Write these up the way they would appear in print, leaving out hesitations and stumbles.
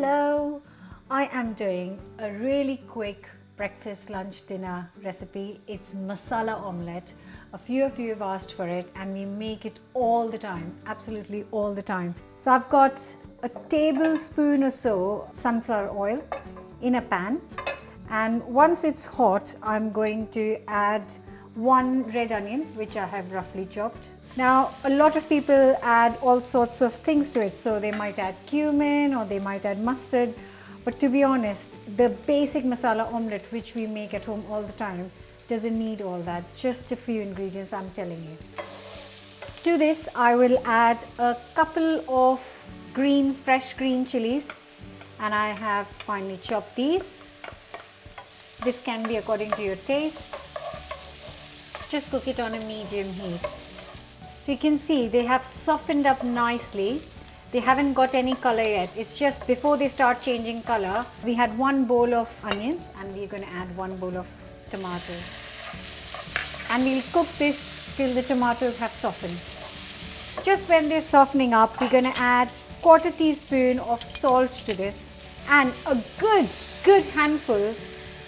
Hello! I am doing a really quick breakfast, lunch, dinner recipe. It's masala omelette. A few of you have asked for it and we make it all the time, absolutely all the time. So I've got a tablespoon or so sunflower oil in a pan, and once it's hot I'm going to add one red onion which I have roughly chopped. Now a lot of people add all sorts of things to it, so they might add cumin or they might add mustard, but to be honest, the basic masala omelette which we make at home all the time doesn't need all that, just a few ingredients I'm telling you. To this I will add a couple of fresh green chilies, and I have finely chopped these. This can be according to your taste. Just cook it on a medium heat. So you can see they have softened up nicely. They haven't got any color yet. It's just before they start changing color. We had one bowl of onions and we're going to add one bowl of tomatoes. And we'll cook this till the tomatoes have softened. Just when they're softening up, we're going to add quarter teaspoon of salt to this and a good handful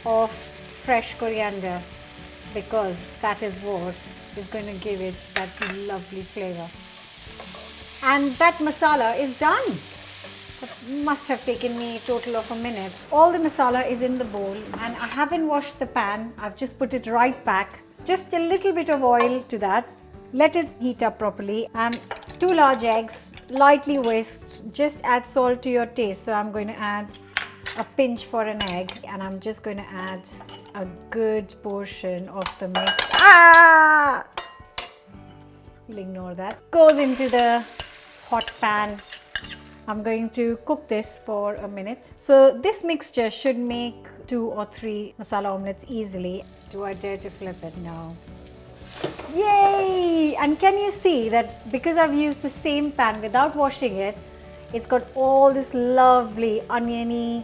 of fresh coriander, because that is what is going to give it that lovely flavor. And that masala is done. It must have taken me a total of a minute. All the masala is in the bowl and I haven't washed the pan. I've just put it right back. Just a little bit of oil to that. Let it heat up properly. 2 large eggs, lightly whisked. Just add salt to your taste. So I'm going to add a pinch for an egg, and I'm just going to add a good portion of the mix. We'll ignore that. Goes into the hot pan. I'm going to cook this for a minute. So this mixture should make 2 or 3 masala omelettes easily. Do I dare to flip it? No. Yay! And can you see that because I've used the same pan without washing it, it's got all this lovely oniony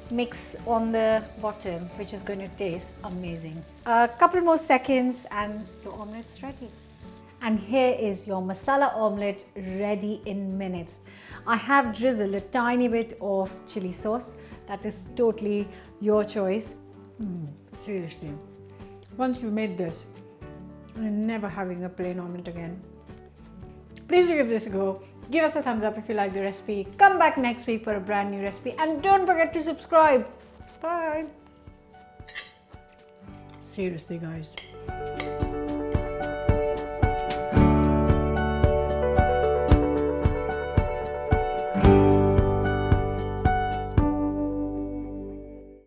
mix on the bottom, which is going to taste amazing. A couple more seconds and your omelette's ready. And here is your masala omelette ready in minutes. I have drizzled a tiny bit of chili sauce. That is totally your choice. Seriously, once you made this, you're never having a plain omelette again. Please do give this a go. Give us a thumbs up if you like the recipe. Come back next week for a brand new recipe, and don't forget to subscribe. Bye. Seriously, guys.